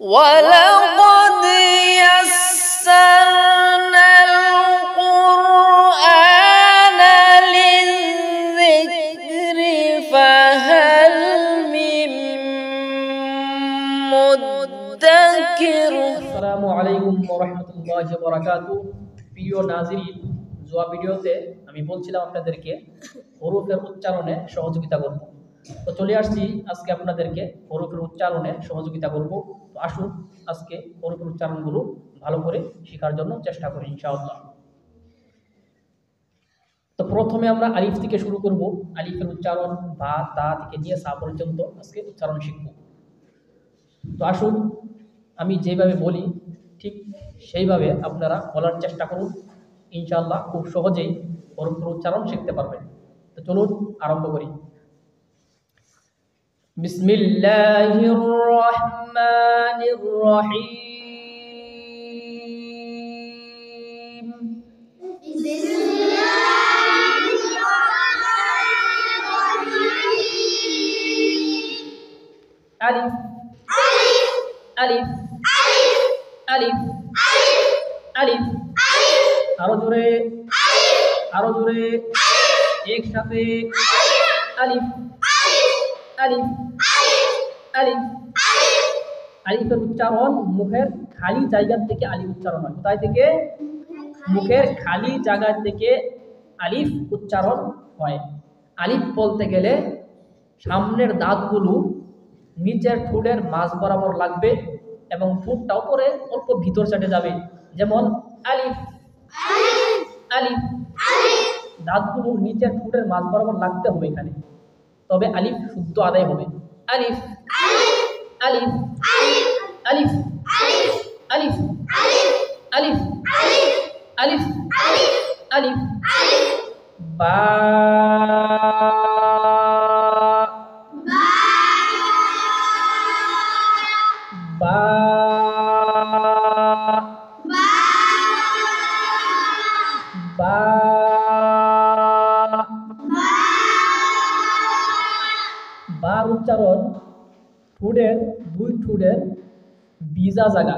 ولقد يسرنا القرآن للذكر فهل من مدكر। আসসালামু আলাইকুম ওয়া রাহমাতুল্লাহি ওয়া বারাকাতুহু। প্রিয় নাযিরিন, জোয়া ভিডিওতে আমি বলছিলাম আপনাদেরকে হরফের উচ্চারণে সহযোগিতা করব। তো চলে আসছি আজকে আপনাদেরকে হরফের উচ্চারণে সহযোগিতা করব। তো আসুন আজকে হরফের উচ্চারণগুলো ভালো করে শেখার জন্য চেষ্টা করি ইনশাআল্লাহ। তো প্রথমে আমরা আলিফ থেকে শুরু করব। আলিফের উচ্চারণ বা তা থেকে নিয়ে সা পর্যন্ত আজকে উচ্চারণ শিখব। তো আসুন আমি যেভাবে বলি ঠিক সেইভাবে আপনারা বলার চেষ্টা করুন, ইনশাআল্লাহ খুব সহজেই হরফের উচ্চারণ শিখতে পারবেন। তো চলুন আরম্ভ করি। বিসমিল্লাহির রহমানির রহিম। আলিফ আলিফ আলিফ আলিফ। আরো জোরে আরো জোরে একসাথে। আলিফ আলিফ আলিফ। আলিফের উচ্চারণ মুখের খালি জায়গা থেকে আলিফ উচ্চারণ হয়। কোথায় থেকে? মুখের খালি জায়গা থেকে আলিফ উচ্চারণ হয়। আলিফ বলতে গেলে সামনের দাঁতগুলো নিচের ঠোঁটের মাঝ বরাবর লাগবে এবং ঠোঁটটা উপরে অল্প ভিতর সাইডে যাবে, যেমন আলিফ আলিফ। দাঁতগুলো নিচের ঠোঁটের মাঝ বরাবর লাগতে হবে এখানে, তবে আলিফ শুদ্ধ আদায় হবে। আলিফ আলিফ আলিফ আলিফ আলিফ আলিফ আলিফ। বা বা বা। বার উচ্চারণ ঠোঁটের দুই ঠোঁটের বিজা জায়গা,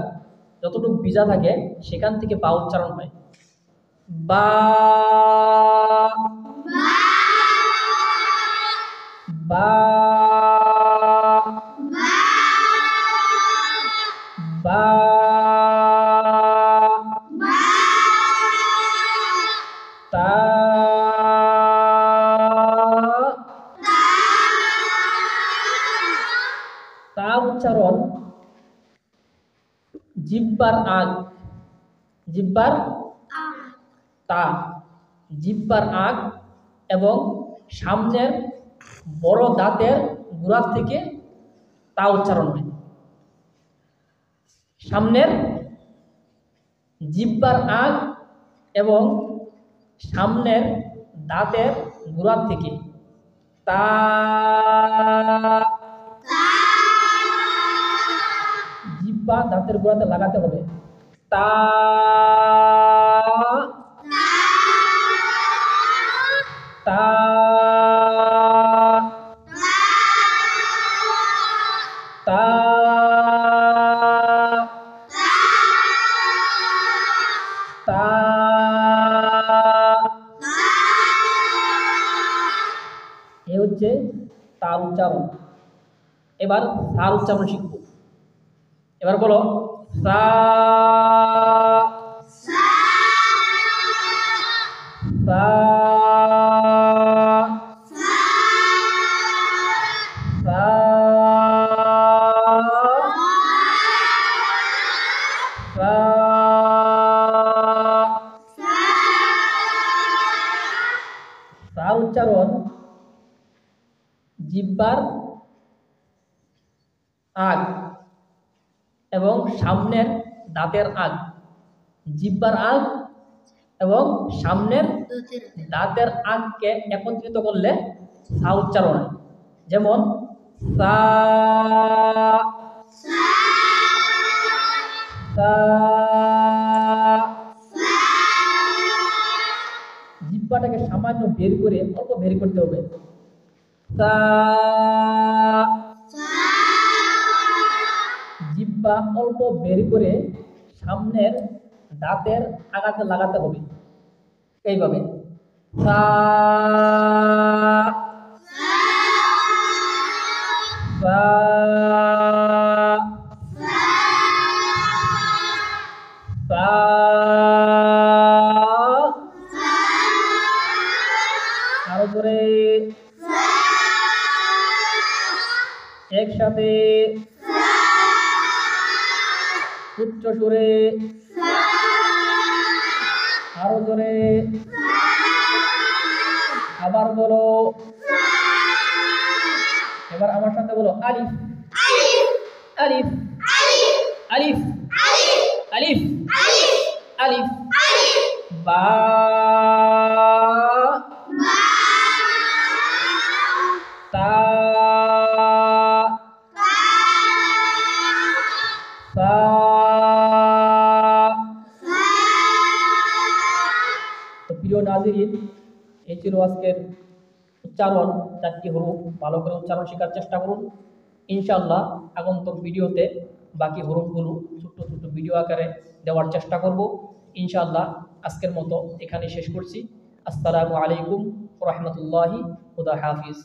যতটুকু বিজা থাকে সেখান থেকে বা উচ্চারণ হয়। বা বা বা। তা তা উচ্চারণ জিহ্বার আগ, জিহ্বার তা, জিহ্বার আগ এবং সামনের বড় দাঁতের গোড়া থেকে তা উচ্চারণ হয়। সামনের জিহ্বার আগ এবং সামনের দাঁতের গোড়া থেকে তা। জিহ্বা দাঁতের গোড়াতে লাগাতে হবে। তা তা তা। তা এ হচ্ছে তার উচ্চারণ। এবার তার উচ্চারণ শিখব। এবার বলো সা সা সা। সা তার উচ্চারণ জিহ্বার আগ এবং সামনের দাঁতের আগ, জিহ্বার আগ এবং সামনের দাঁতের আগকে একত্রিত করলে সা উচ্চারণ হয়। যেমন সা সা। জিহ্বাটাকে সামান্য বের করে অল্প বের করতে হবে। সা। জিহ্বা জিহ্বা অল্প বের করে সামনের দাঁতের আগাতে লাগাতে হবে, এইভাবে। সা সা সা আরো জোরে, একসাথে উচ্চ সুরে, আরো জোরে, আবার বলো। এবার আমার সাথে বলো, আলিফ আলিফ আলিফ আলিফ আলিফ, বা তা সা। তো প্রিয় নাজিরিন, এই ছিল আজকের উচ্চারণ। 4টি হরফ ভালো করে উচ্চারণ শেখার চেষ্টা করুন। ইনশাআল্লাহ আগন্তুক ভিডিওতে বাকি হরফগুলো ছোট্ট ছোট্ট ভিডিও আকারে দেওয়ার চেষ্টা করব। ইনশাআল্লাহ আজকের মতো এখানে শেষ করছি। আসসালামু আলাইকুম ওয়া রাহমাতুল্লাহি ওয়া হাফিজ।